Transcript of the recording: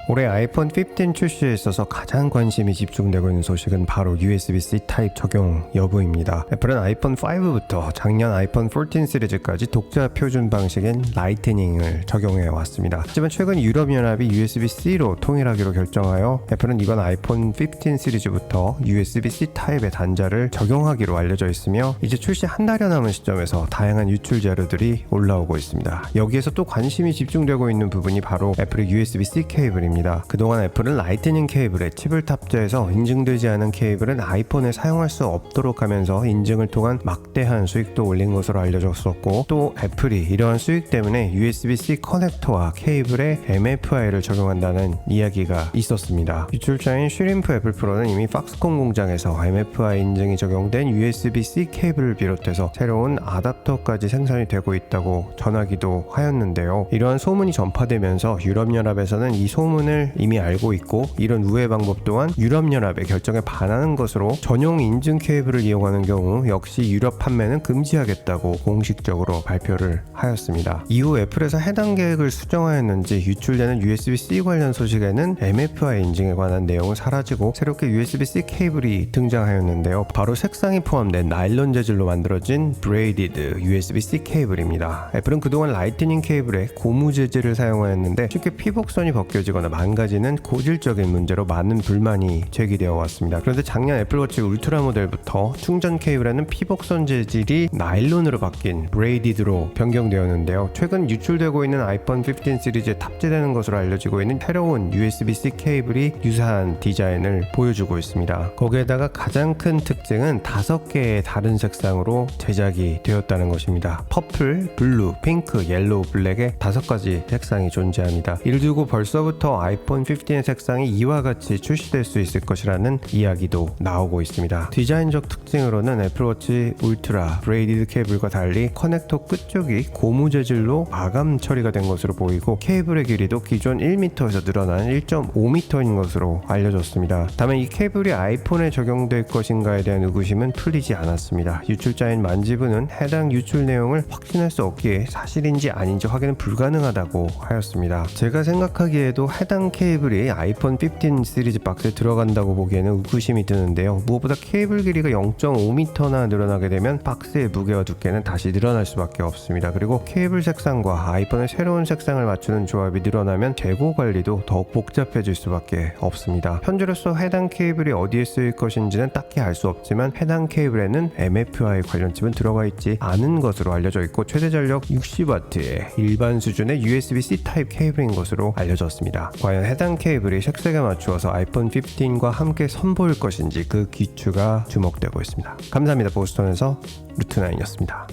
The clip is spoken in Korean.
올해 아이폰 15 출시에 있어서 가장 관심이 집중되고 있는 소식은 바로 USB-C 타입 적용 여부입니다. 애플은 아이폰 5부터 작년 아이폰 14 시리즈까지 독자 표준 방식인 라이트닝을 적용해 왔습니다. 하지만 최근 유럽연합이 USB-C로 통일하기로 결정하여 애플은 이번 아이폰 15 시리즈부터 USB-C 타입의 단자를 적용하기로 알려져 있으며 이제 출시 한 달여 남은 시점에서 다양한 유출 자료들이 올라오고 있습니다. 여기에서 또 관심이 집중되고 있는 부분이 바로 애플의 USB-C 케이블입니다. 그동안 애플은 라이트닝 케이블에 칩을 탑재해서 인증되지 않은 케이블은 아이폰에 사용할 수 없도록 하면서 인증을 통한 막대한 수익도 올린 것으로 알려졌었고, 또 애플이 이러한 수익 때문에 USB-C 커넥터와 케이블에 MFI를 적용한다는 이야기가 있었습니다. 유출자인 슈림프 애플 프로는 이미 팍스콘 공장에서 MFI 인증이 적용된 USB-C 케이블을 비롯해서 새로운 아답터까지 생산이 되고 있다고 전하기도 하였는데요. 이러한 소문이 전파되면서 유럽연합에서는 이 소문을 이미 알고 있고, 이런 우회 방법 또한 유럽연합의 결정에 반하는 것으로 전용 인증 케이블을 이용하는 경우 역시 유럽 판매는 금지하겠다고 공식적으로 발표를 하였습니다. 이후 애플에서 해당 계획을 수정하였는지 유출되는 USB-C 관련 소식에는 MFI 인증에 관한 내용은 사라지고 새롭게 USB-C 케이블이 등장하였는데요. 바로 색상이 포함된 나일론 재질로 만들어진 브레이디드 USB-C 케이블입니다. 애플은 그동안 라이트닝 케이블에 고무 재질을 사용하였는데 쉽게 피복선이 벗겨지거나 망가지는 고질적인 문제로 많은 불만이 제기되어 왔습니다. 그런데 작년 애플워치 울트라 모델부터 충전 케이블에는 피복선 재질이 나일론으로 바뀐 브레이디드로 변경되었는데요. 최근 유출되고 있는 아이폰 15 시리즈에 탑재되는 것으로 알려지고 있는 새로운 USB-C 케이블이 유사한 디자인을 보여주고 있습니다. 거기에다가 가장 큰 특징은 5개의 다른 색상으로 제작이 되었다는 것입니다. 퍼플, 블루, 핑크, 옐로우, 블랙의 5가지 색상이 존재합니다. 이를 두고 벌써부터 아이폰 15의 색상이 이와 같이 출시될 수 있을 것이라는 이야기도 나오고 있습니다. 디자인적 특징으로는 애플워치 울트라 브레이디드 케이블과 달리 커넥터 끝쪽이 고무 재질로 마감 처리가 된 것으로 보이고, 케이블의 길이도 기존 1m에서 늘어난 1.5m인 것으로 알려졌습니다. 다만 이 케이블이 아이폰에 적용될 것인가에 대한 의구심은 풀리지 않았습니다. 유출자인 만지부는 해당 유출 내용을 확신할 수 없기에 사실인지 아닌지 확인은 불가능하다고 하였습니다. 제가 생각하기에도 해당 케이블이 아이폰 15 시리즈 박스에 들어간다고 보기에는 의구심이 드는데요. 무엇보다 케이블 길이가 0.5m나 늘어나게 되면 박스의 무게와 두께는 다시 늘어날 수밖에 없습니다. 그리고 케이블 색상과 아이폰의 새로운 색상을 맞추는 조합이 늘어나면 재고 관리도 더욱 복잡해질 수밖에 없습니다. 현재로서 해당 케이블이 어디에 쓰일 것인지는 딱히 알 수 없지만 해당 케이블에는 MFI 관련 칩은 들어가 있지 않은 것으로 알려져 있고, 최대 전력 60W의 일반 수준의 USB-C 타입 케이블인 것으로 알려졌습니다. 과연 해당 케이블이 색색에 맞추어서 아이폰 15과 함께 선보일 것인지 그 기추가 주목되고 있습니다. 감사합니다. 보스턴에서 루트9이었습니다.